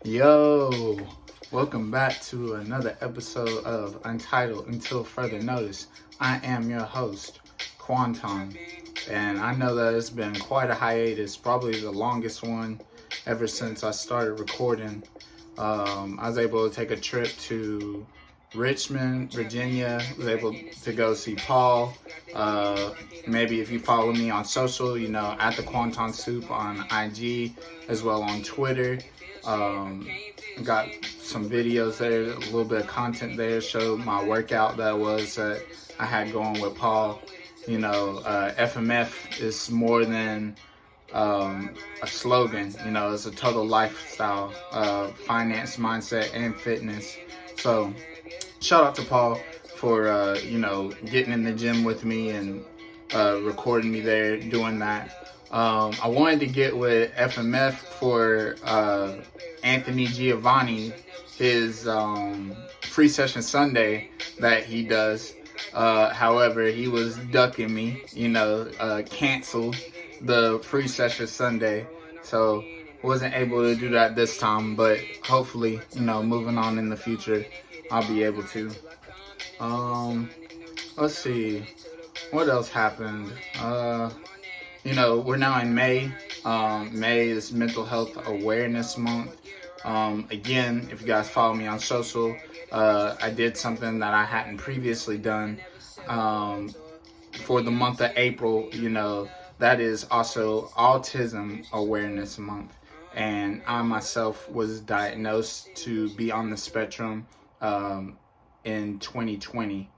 Yo, welcome back to another episode of Untitled Until Further Notice. I am your host, KwonTon, and I know that it's been quite a hiatus, probably the longest one ever since I started recording. I was able to take a trip to Richmond, Virginia. I was able to go see Paul. Maybe if you follow me on social, at the KwonTon Soup on IG, as well on Twitter. Got some videos there, a little bit of content there, showed my workout that I had going with Paul. FMF is more than a slogan. It's a total lifestyle, finance, mindset, and fitness. So shout out to Paul for getting in the gym with me and recording me there doing that. I wanted to get with FMF for Anthony Giovanni, his free session Sunday that he does. However, he was ducking me, canceled the free session Sunday. So wasn't able to do that this time, but hopefully, moving on in the future, I'll be able to. Let's see. What else happened? We're now in May. May is Mental Health Awareness Month. Again, if you guys follow me on social, I did something that I hadn't previously done for the month of April. That is also Autism Awareness Month. And I myself was diagnosed to be on the spectrum in 2020.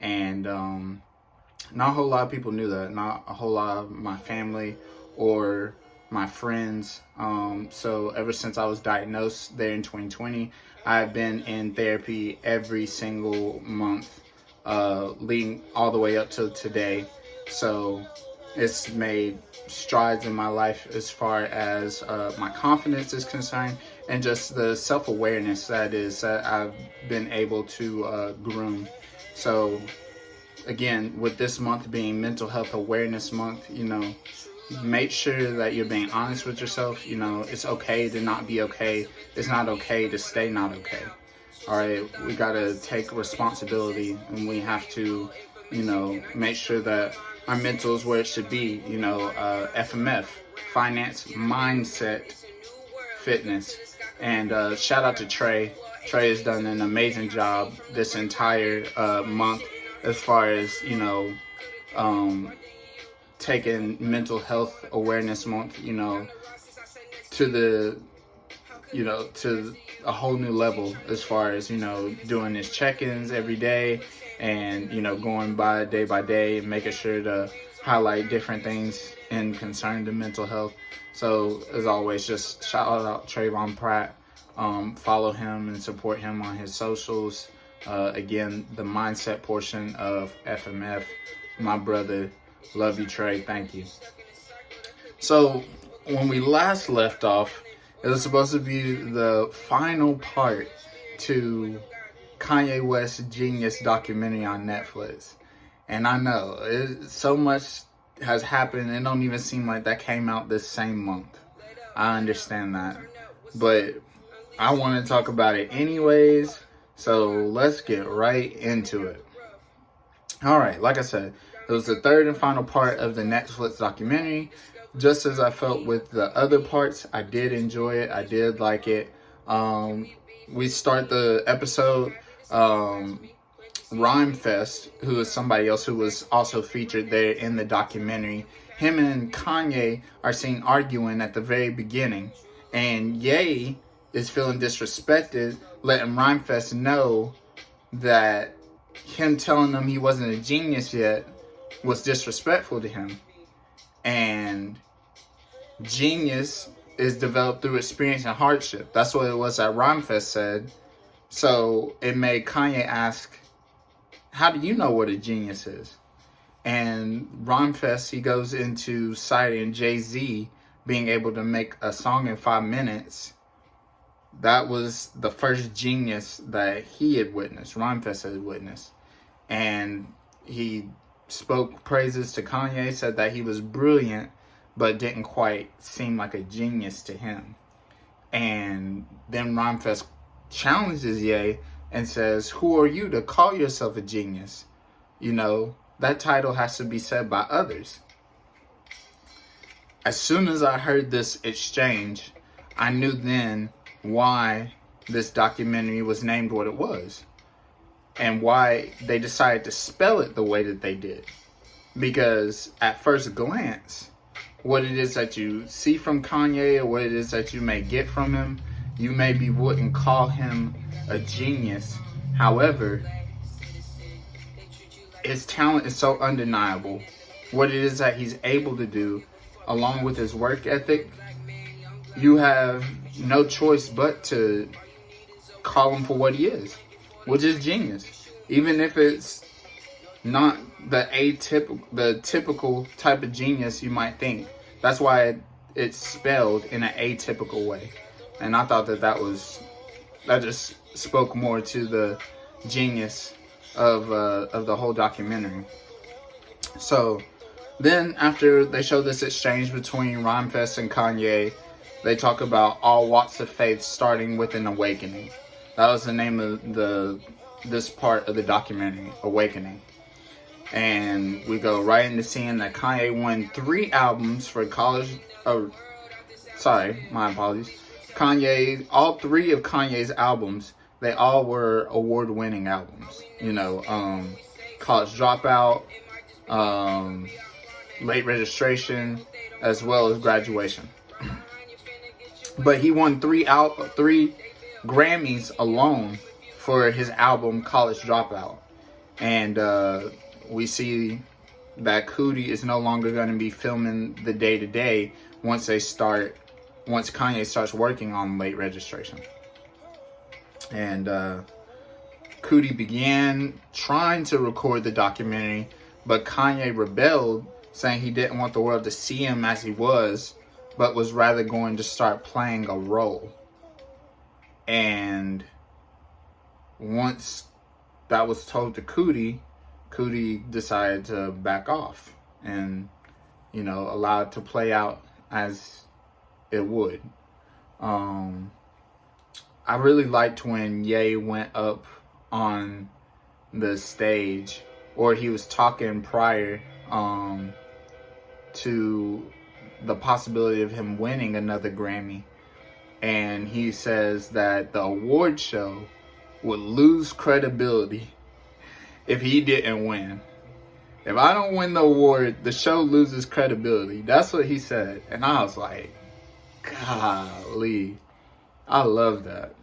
And not a whole lot of people knew that. Not a whole lot of my family or my friends. So ever since I was diagnosed there in 2020, I've been in therapy every single month, leading all the way up to today. So it's made strides in my life as far as my confidence is concerned, and just the self-awareness that I've been able to groom. So again, with this month being Mental Health Awareness Month, make sure that you're being honest with yourself. It's okay to not be okay. It's not okay to stay not okay. All right, we got to take responsibility, and we have to, make sure that our mental is where it should be. FMF, finance, mindset, fitness. And shout out to Trey. Trey has done an amazing job this entire month as far as, taking Mental Health Awareness Month, to a whole new level as far as, doing his check-ins every day and, going by day and making sure to highlight different things in concern to mental health. So as always, just shout out Tresvon Pratt. Follow him and support him on his socials. Again, the mindset portion of FMF, my brother. Love you, Trey. Thank you. So when we last left off, it was supposed to be the final part to Kanye West's Genius documentary on Netflix. And I know so much has happened. It don't even seem like that came out this same month. I understand that. But I want to talk about it anyways. So let's get right into it. All right, like I said, it was the third and final part of the Netflix documentary. Just as I felt with the other parts, I did enjoy it. I did like it. We start the episode, Rhymefest, who is somebody else who was also featured there in the documentary. Him and Kanye are seen arguing at the very beginning. And Ye is feeling disrespected, letting Rhymefest know that him telling them he wasn't a genius yet was disrespectful to him. And genius is developed through experience and hardship. That's what it was that Rhymefest said. So it made Kanye ask, how do you know what a genius is? And Rhymefest, he goes into citing Jay-Z being able to make a song in 5 minutes. That was the first genius that he had witnessed, Rhymefest had witnessed. And he spoke praises to Kanye, said that he was brilliant, but didn't quite seem like a genius to him. And then Rhymefest challenges Ye and says, who are you to call yourself a genius? You know, that title has to be said by others. As soon as I heard this exchange, I knew then why this documentary was named what it was and why they decided to spell it the way that they did. Because at first glance, what it is that you see from Kanye or what it is that you may get from him, you maybe wouldn't call him a genius. However, his talent is so undeniable. What it is that he's able to do, along with his work ethic, you have no choice but to call him for what he is, which is genius. Even if it's not the typical type of genius you might think. That's why it's spelled in an atypical way. And I thought that just spoke more to the genius of the whole documentary. So then after they show this exchange between Rhymefest and Kanye, they talk about all walks of faith starting with an awakening. That was the name of this part of the documentary, Awakening. And we go right into seeing that Kanye won 3 albums for college. Oh, sorry, my apologies. All 3 of Kanye's albums, they all were award-winning albums. You know, College Dropout, Late Registration, as well as Graduation. But he won 3 Grammys alone for his album College Dropout. And we see that Coodie is no longer going to be filming the day-to-day once Kanye starts working on Late Registration. And Coodie began trying to record the documentary, but Kanye rebelled, saying he didn't want the world to see him as he was, but was rather going to start playing a role. And once that was told to Coodie decided to back off and, you know, allow it to play out as it would. I really liked when Ye went up on the stage, or he was talking prior to the possibility of him winning another Grammy. And he says that the award show would lose credibility if he didn't win. If I don't win the award, the show loses credibility. That's what he said. And I was like, golly. I love that.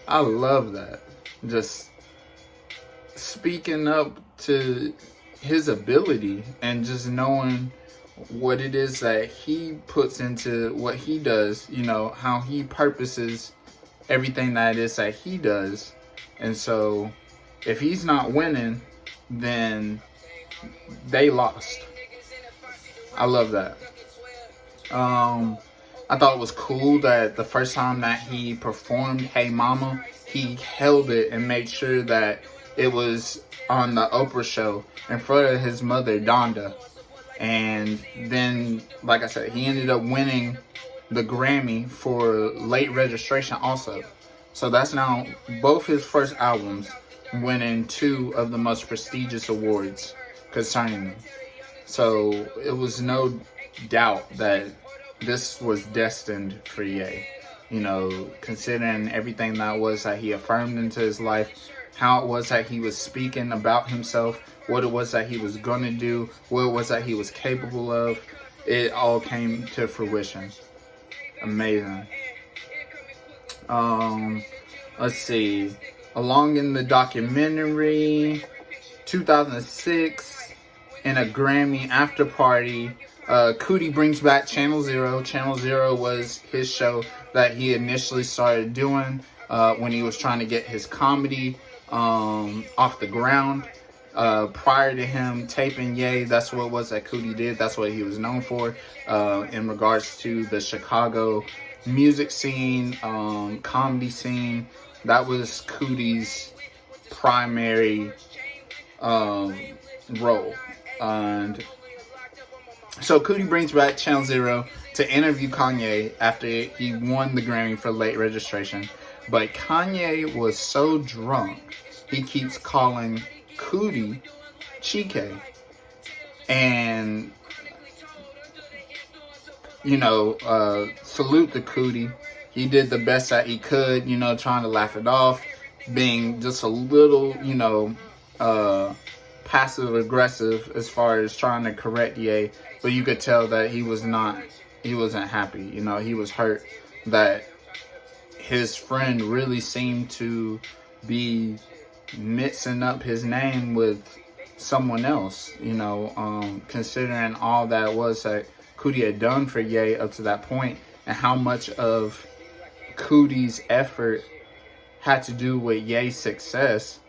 I love that. Just speaking up to his ability and just knowing what it is that he puts into what he does, you know, how he purposes everything that it is that he does. And so if he's not winning, then they lost. I love that. I thought it was cool that the first time that he performed Hey Mama, he held it and made sure that it was on the Oprah show in front of his mother, Donda. And then, like I said, he ended up winning the Grammy for Late Registration also. So that's now both his first albums winning 2 of the most prestigious awards concerning them. So it was no doubt that this was destined for Ye. You know, considering everything that he affirmed into his life, how it was that he was speaking about himself, what it was that he was going to do, what it was that he was capable of, it all came to fruition. Amazing. Let's see. Along in the documentary, 2006, in a Grammy after party, Coodie brings back Channel Zero. Channel Zero was his show that he initially started doing when he was trying to get his comedy off the ground. Prior to him taping Ye, that's what it was that Coodie did. That's what he was known for in regards to the Chicago music scene, comedy scene. That was Coodie's primary role. And so Coodie brings back Channel Zero, to interview Kanye after he won the Grammy for late registration. But Kanye was so drunk, he keeps calling Cootie Chike. And, salute to Cootie. He did the best that he could, trying to laugh it off, being just a little, passive aggressive as far as trying to correct Ye. But you could tell that he wasn't happy. He was hurt that his friend really seemed to be mixing up his name with someone else, considering all that was that Cootie had done for Ye up to that point, and how much of Cootie's effort had to do with Ye's success.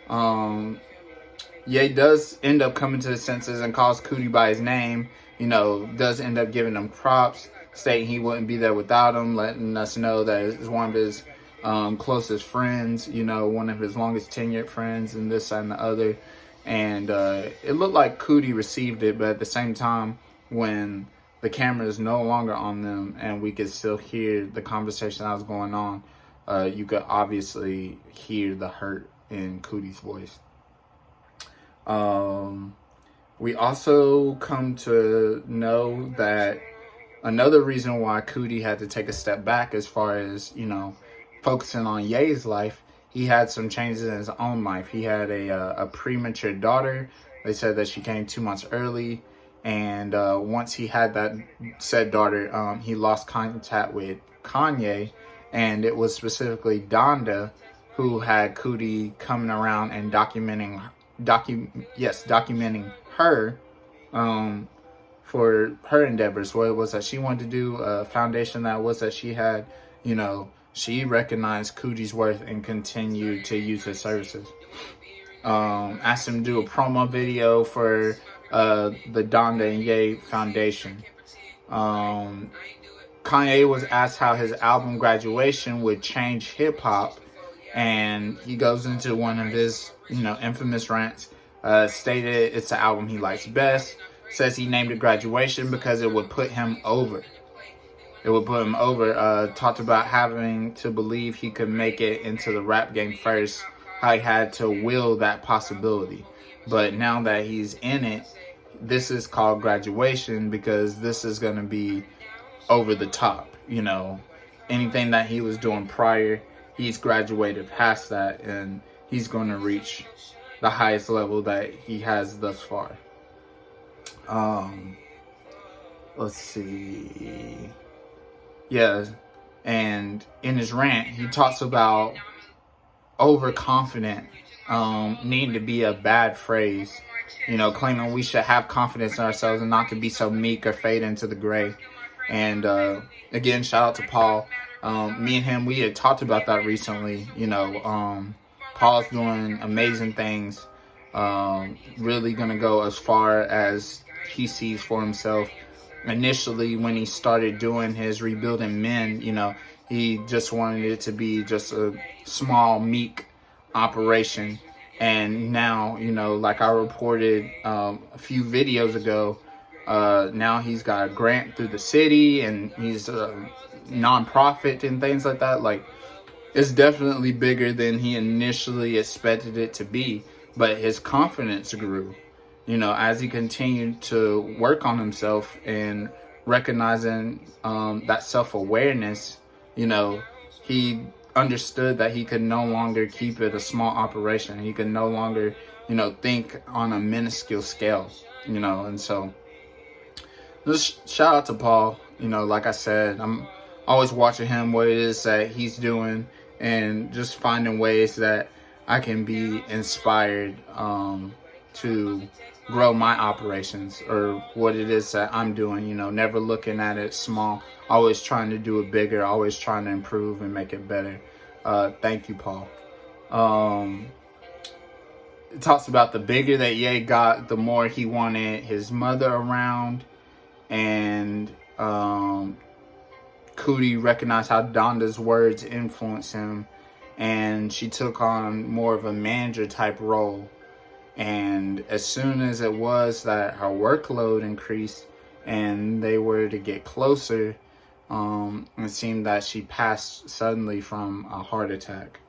Ye does end up coming to his senses and calls Cootie by his name, does end up giving him props, stating he wouldn't be there without him, letting us know that it's one of his closest friends, one of his longest tenured friends, and this and the other. And it looked like Cootie received it, but at the same time, when the camera is no longer on them and we could still hear the conversation that was going on, you could obviously hear the hurt in Cootie's voice. We also come to know that another reason why Cootie had to take a step back as far as, focusing on Ye's life, he had some changes in his own life. He had a premature daughter. They said that she came 2 months early. And once he had that said daughter, he lost contact with Kanye. And it was specifically Donda who had Cootie coming around and documenting her for her endeavors. What it was that she wanted to do, a foundation that was that she had, she recognized Cootie's worth and continued to use his services. Asked him to do a promo video for the Donda and Ye Foundation. Kanye was asked how his album Graduation would change hip-hop, and he goes into one of his, infamous rants, stated it's the album he likes best, says he named it Graduation because it would put him over. Talked about having to believe he could make it into the rap game first, how he had to will that possibility. But now that he's in it, this is called Graduation because this is going to be over the top. Anything that he was doing prior, he's graduated past that, and he's going to reach the highest level that he has thus far. Let's see. Yeah, and in his rant, he talks about overconfident needing to be a bad phrase. Claiming we should have confidence in ourselves and not to be so meek or fade into the gray. And again, shout out to Paul. Me and him, we had talked about that recently. Paul's doing amazing things. Really gonna go as far as he sees for himself. Initially, when he started doing his Rebuilding Men, he just wanted it to be just a small, meek operation. And now, like I reported a few videos ago, now he's got a grant through the city and he's a nonprofit and things like that. Like, it's definitely bigger than he initially expected it to be. But his confidence grew, as he continued to work on himself and recognizing that self-awareness. He understood that he could no longer keep it a small operation. He could no longer, think on a minuscule scale, and so just shout out to Paul. Like I said, I'm always watching him, what it is that he's doing, and just finding ways that I can be inspired to grow my operations or what it is that I'm doing, never looking at it small, always trying to do it bigger, always trying to improve and make it better. Thank you, Paul. It talks about the bigger that Ye got, the more he wanted his mother around, and Cootie recognized how Donda's words influenced him, and she took on more of a manager type role. And as soon as it was that her workload increased and they were to get closer. It seemed that she passed suddenly from a heart attack,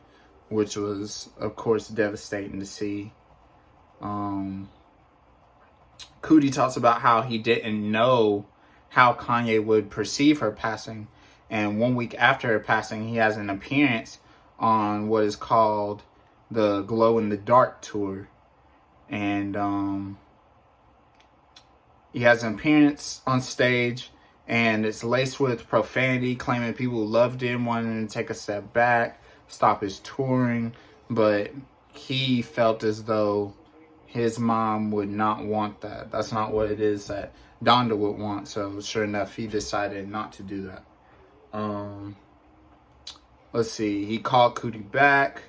which was, of course, devastating to see. Coodie talks about how he didn't know how Kanye would perceive her passing. And 1 week after her passing, he has an appearance on what is called the Glow in the Dark tour. And he has an appearance on stage, and it's laced with profanity, claiming people loved him, wanting him to take a step back, stop his touring. But he felt as though his mom would not want that. That's not what it is that Donda would want. So sure enough, he decided not to do that. Let's see. He called Coodie back,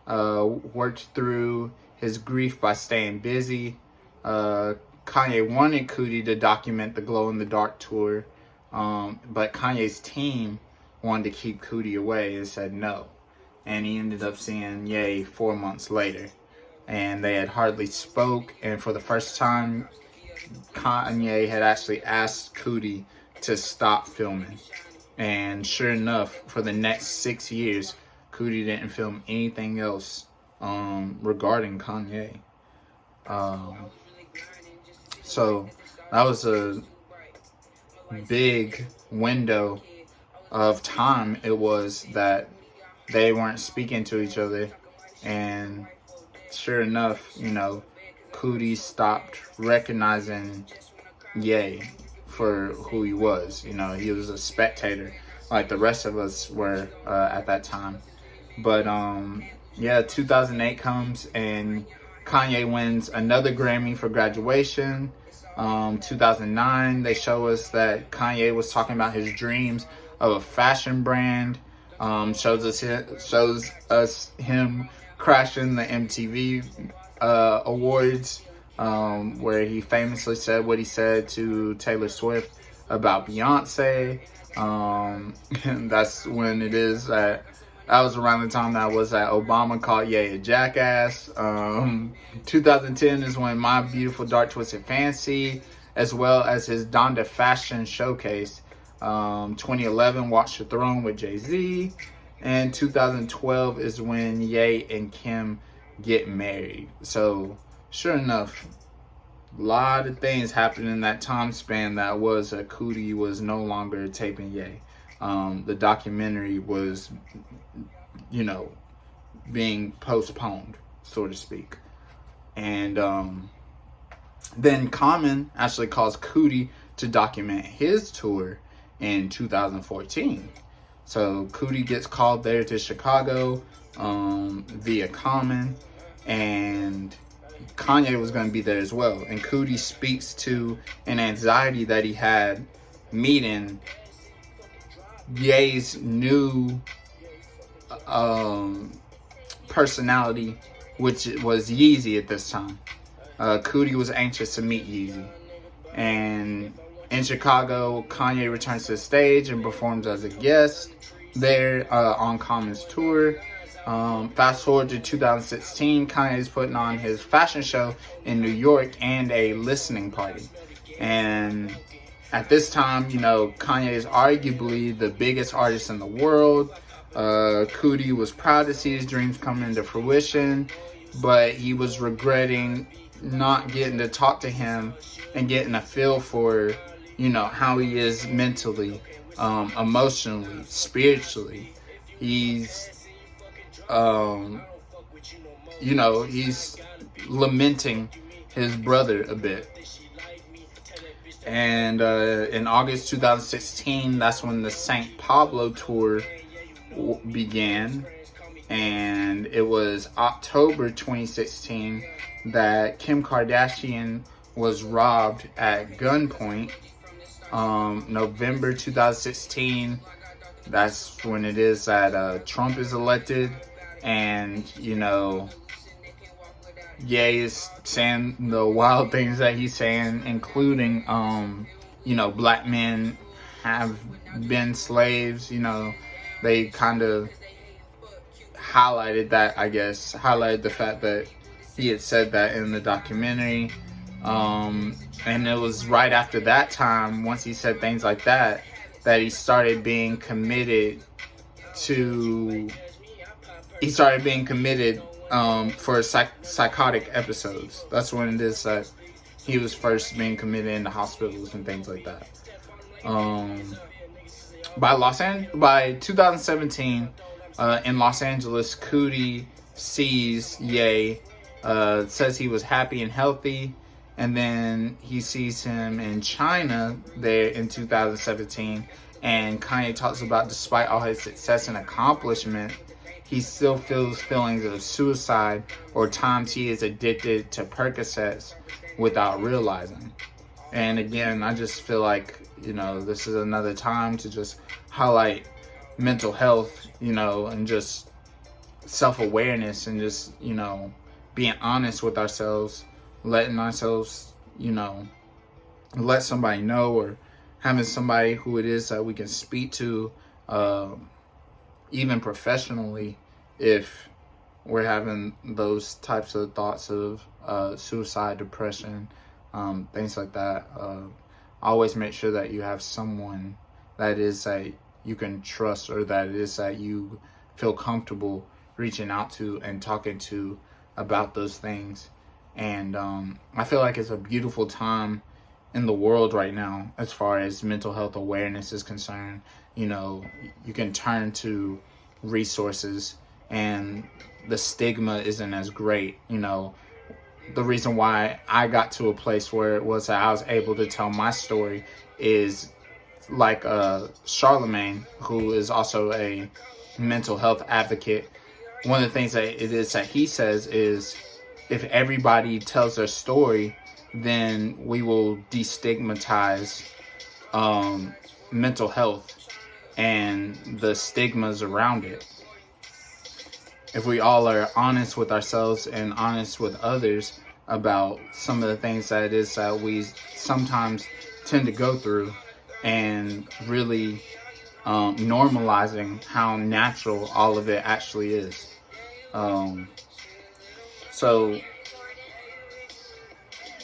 worked through his grief by staying busy. Kanye wanted Coodie to document the Glow in the Dark tour, but Kanye's team wanted to keep Coodie away and said no. And he ended up seeing Ye 4 months later. And they had hardly spoke, and for the first time, Kanye had actually asked Coodie to stop filming. And sure enough, for the next 6 years, Coodie didn't film anything else regarding Kanye. So that was a big window of time it was that they weren't speaking to each other. And sure enough, Coodie stopped recognizing Ye for who he was. He was a spectator like the rest of us were at that time. But 2008 comes and Kanye wins another Grammy for Graduation. 2009, they show us that Kanye was talking about his dreams of a fashion brand. Shows us him crashing the MTV awards, where he famously said what he said to Taylor Swift about Beyonce. And that's when it is that was around the time that was that Obama called Ye a jackass. 2010 is when My Beautiful Dark Twisted Fancy, as well as his Donda Fashion Showcase. 2011, Watch the Throne with Jay-Z. And 2012 is when Ye and Kim get married. So, sure enough, a lot of things happened in that time span that was that Coodie was no longer taping Ye. The documentary was, being postponed, so to speak. And then Common actually calls Coodie to document his tour in 2014. So Coodie gets called there to Chicago via Common, and Kanye was going to be there as well. And Coodie speaks to an anxiety that he had meeting Ye's new personality, which was Yeezy at this time. Coodie was anxious to meet Yeezy. And in Chicago, Kanye returns to the stage and performs as a guest there on Common's tour. Fast forward to 2016, Kanye is putting on his fashion show in New York and a listening party. And at this time, Kanye is arguably the biggest artist in the world. Coodie was proud to see his dreams come into fruition, but he was regretting not getting to talk to him and getting a feel for, how he is mentally, emotionally, spiritually. He's, he's lamenting his brother a bit. And in August 2016, that's when the St. Pablo tour began. And it was October 2016 that Kim Kardashian was robbed at gunpoint. November 2016, that's when it is that Trump is elected. And, Ye is saying the wild things that he's saying, including, black men have been slaves. They kind of highlighted that, highlighted the fact that he had said that in the documentary. And it was right after that time, once he said things like that, that he started being committed to, for psychotic episodes. That's when it is that he was first being committed into hospitals and things like that. By 2017, in Los Angeles, Cootie sees Ye, says he was happy and healthy, and then he sees him in China there in 2017, and Kanye talks about, despite all his success and accomplishment, he still feels feelings of suicide, or times he is addicted to Percocets without realizing. And again, I just feel like, this is another time to just highlight mental health, and just self-awareness, and just, being honest with ourselves, letting ourselves, let somebody know, or having somebody who it is that we can speak to, even professionally, if we're having those types of thoughts of suicide, depression, things like that. Always make sure that you have someone that is that you can trust, or that is that you feel comfortable reaching out to and talking to about those things. And I feel like it's a beautiful time in the world right now as far as mental health awareness is concerned. You can turn to resources, and the stigma isn't as great. The reason why I got to a place where it was that I was able to tell my story is like Charlemagne, who is also a mental health advocate. One of the things that it is that he says is, if everybody tells their story, then we will destigmatize mental health and the stigmas around it. If we all are honest with ourselves and honest with others about some of the things that it is that we sometimes tend to go through, and really normalizing how natural all of it actually is. So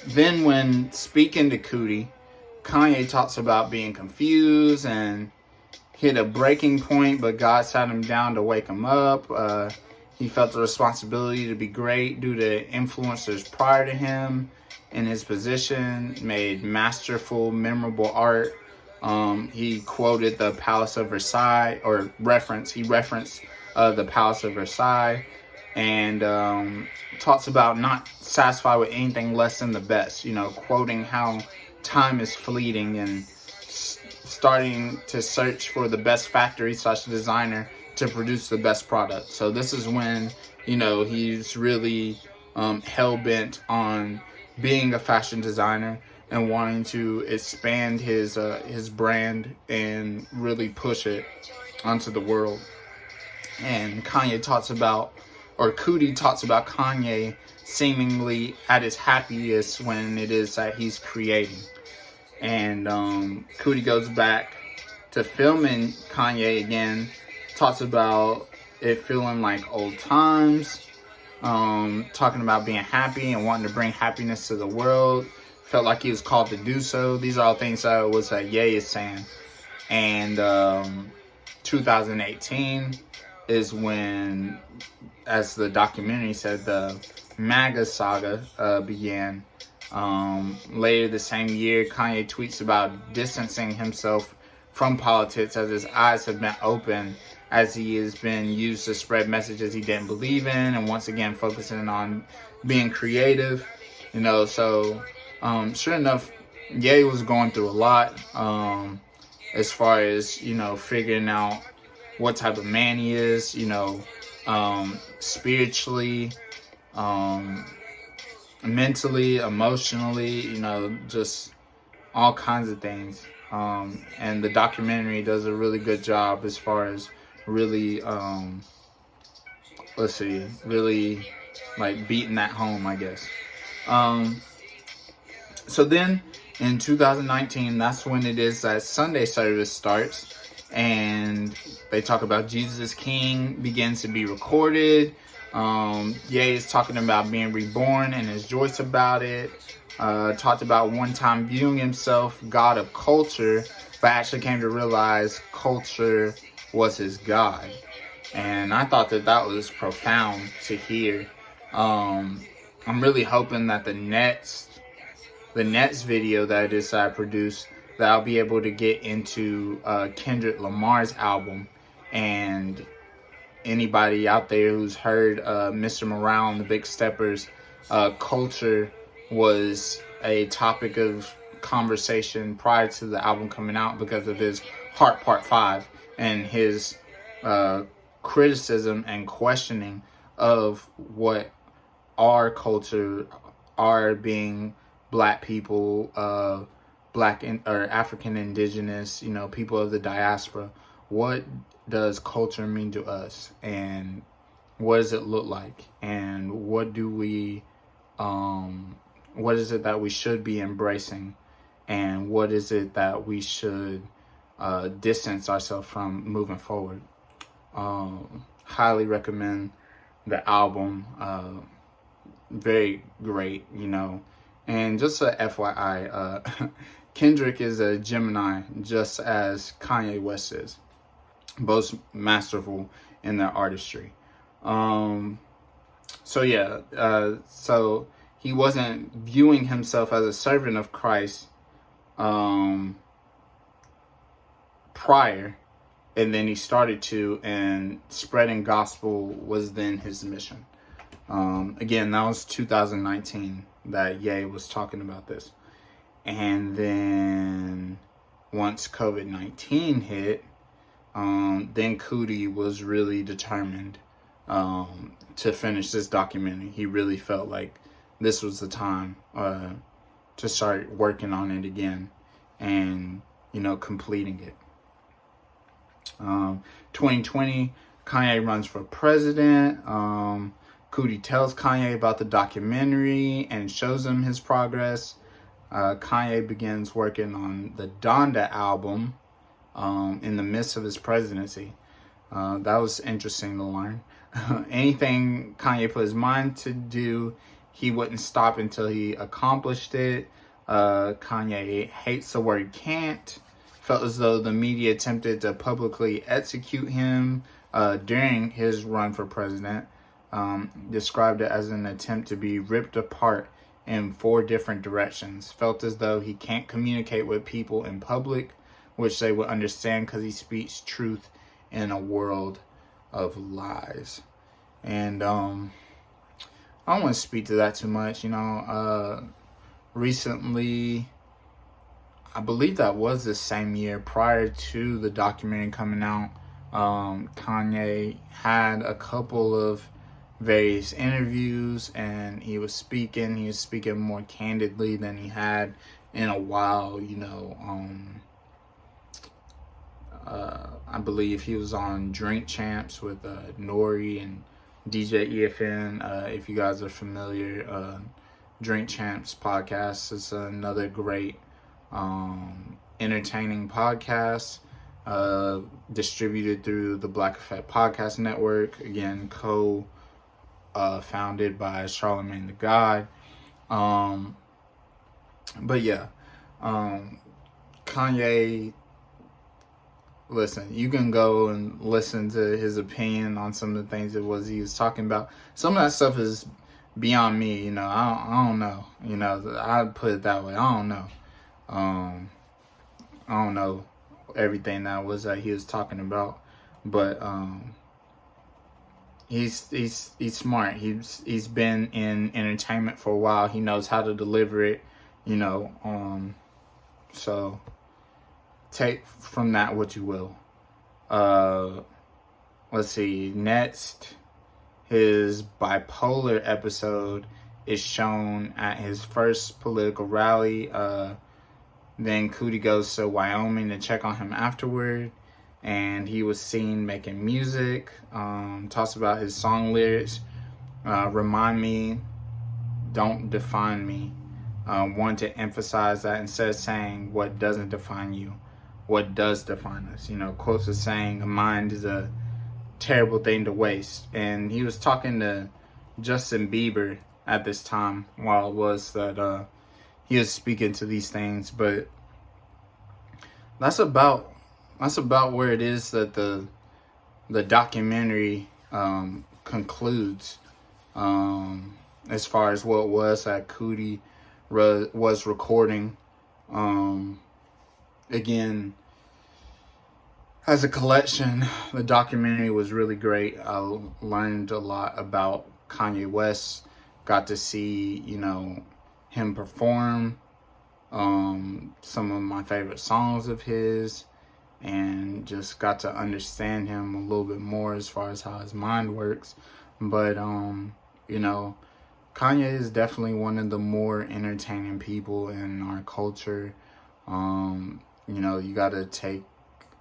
then when speaking to Cootie, Kanye talks about being confused and hit a breaking point, but God sat him down to wake him up. He felt the responsibility to be great due to influencers prior to him in his position, made masterful, memorable art. He quoted the Palace of Versailles, he referenced the Palace of Versailles, and talks about not satisfied with anything less than the best, quoting how time is fleeting, and starting to search for the best factory / designer to produce the best product. So this is when, he's really hell-bent on being a fashion designer and wanting to expand his brand and really push it onto the world. And Cootie talks about Kanye seemingly at his happiest when it is that he's creating. And Cootie goes back to filming Kanye again, talks about it feeling like old times, talking about being happy and wanting to bring happiness to the world. Felt like he was called to do so. These are all things that Ye is saying. And 2018 is when, as the documentary said, the MAGA saga began. Later the same year, Kanye tweets about distancing himself from politics as his eyes have been opened, as he has been used to spread messages he didn't believe in, and once again focusing on being creative. So sure enough, Ye was going through a lot as far as, figuring out what type of man he is, spiritually, mentally, emotionally, just all kinds of things. And the documentary does a really good job as far as really, really like beating that home, I guess. So then in 2019, that's when it is that Sunday service starts, and they talk about Jesus is King begins to be recorded. Ye is talking about being reborn and his joys about it. Talked about one time viewing himself God of culture, but actually came to realize culture was his God. And I thought that was profound to hear. I'm really hoping that the next video that I decide to produce, that I'll be able to get into Kendrick Lamar's album. And anybody out there who's heard Mr. Morale and the Big Steppers, culture was a topic of conversation prior to the album coming out because of his Heart Part 5 and his criticism and questioning of what our culture, our being black people, or African indigenous, people of the diaspora, what does culture mean to us, and what does it look like, and what is it that we should be embracing, and what is it that we should distance ourselves from moving forward. Highly recommend the album. Very great, and just a FYI, Kendrick is a Gemini, just as Kanye West is. Both masterful in their artistry. So he wasn't viewing himself as a servant of Christ prior, and then he started to, and spreading gospel was then his mission. Again, that was 2019 that Ye was talking about this. And then once COVID-19 hit, then Coodie was really determined to finish this documentary. He really felt like this was the time to start working on it again and, completing it. 2020, Kanye runs for president. Coodie tells Kanye about the documentary and shows him his progress. Kanye begins working on the Donda album in the midst of his presidency. That was interesting to learn. Anything Kanye put his mind to do, he wouldn't stop until he accomplished it. Kanye hates the word can't. Felt as though the media attempted to publicly execute him during his run for president. Described it as an attempt to be ripped apart in 4 different directions. Felt as though he can't communicate with people in public, which they would understand because he speaks truth in a world of lies. And I don't want to speak to that too much. Recently, I believe that was the same year prior to the documentary coming out, Kanye had a couple of various interviews, and he was speaking more candidly than he had in a while. I believe he was on Drink Champs with Nori and DJ EFN. If you guys are familiar, Drink Champs podcast is another great entertaining podcast distributed through the Black Effect Podcast Network, again founded by Charlemagne the God. Kanye, listen, you can go and listen to his opinion on some of the things he was talking about. Some of that stuff is beyond me, I don't know, I'd put it that way. I don't know. I don't know everything that he was talking about, but he's smart. He's been in entertainment for a while. He knows how to deliver it, so take from that what you will. Let's see. Next, his bipolar episode is shown at his first political rally. Then Coodie goes to Wyoming to check on him afterward, and he was seen making music. Talks about his song lyrics. Remind me, don't define me. Want to emphasize that instead of saying what doesn't define you, what does define us. Quotes the saying, a mind is a terrible thing to waste. And he was talking to Justin Bieber at this time while it was that he was speaking to these things. But that's about where it is that the documentary concludes, as far as what was that Coodie was recording. Again, as a collection, the documentary was really great. I learned a lot about Kanye West. Got to see, him perform some of my favorite songs of his, and just got to understand him a little bit more as far as how his mind works. But Kanye is definitely one of the more entertaining people in our culture. You got to take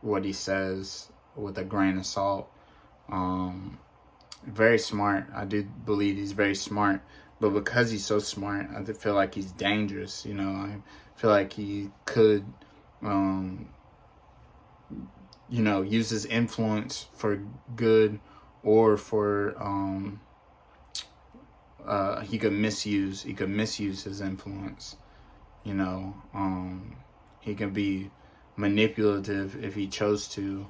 what he says with a grain of salt. Very smart. I do believe he's very smart, but because he's so smart, I feel like he's dangerous. I feel like he could use his influence for good, or for he could misuse his influence. He can be manipulative if he chose to.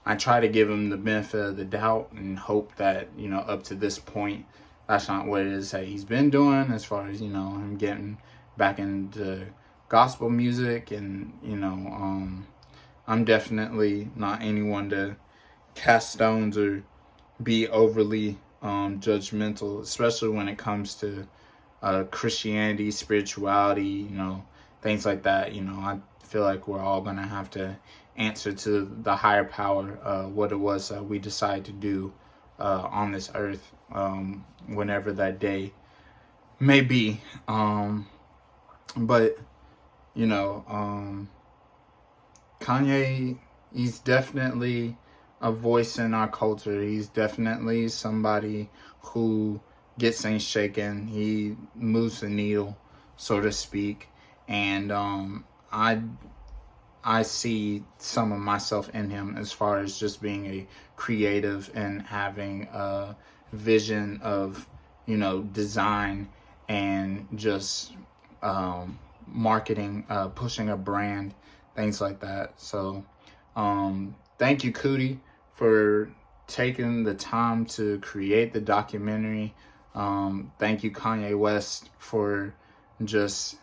I try to give him the benefit of the doubt and hope that, up to this point, that's not what it is that he's been doing, as far as, him getting back into gospel music. And, I'm definitely not anyone to cast stones or be overly judgmental, especially when it comes to Christianity, spirituality, things like that. I feel like we're all going to have to answer to the higher power what it was that we decided to do on this earth, whenever that day may be. But Kanye, he's definitely a voice in our culture. He's definitely somebody who gets things shaken. He moves the needle, so to speak. And I see some of myself in him, as far as just being a creative and having a vision of, design, and just marketing, pushing a brand, things like that. So thank you, Coodie, for taking the time to create the documentary. Thank you, Kanye West, for just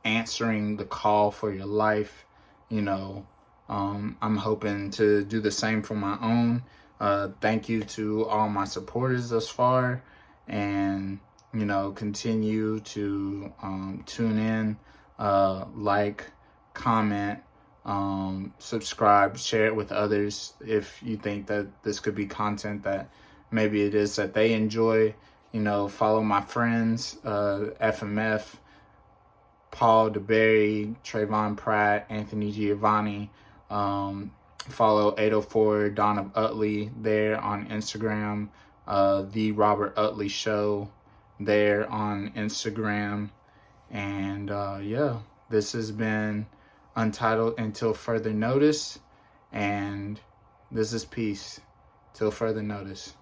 answering the call for your life. I'm hoping to do the same for my own. Thank you to all my supporters thus far, and continue to tune in, like, comment, subscribe, share it with others if you think that this could be content that maybe it is that they enjoy. Follow my friends, FMF, Paul, DeBerry, Tresvon Pratt, Anthony Giovanni. Follow 804 Dawn of Utley there on Instagram. The Robert Utley Show there on Instagram. And this has been Untitled Until Further Notice. And this is peace till further notice.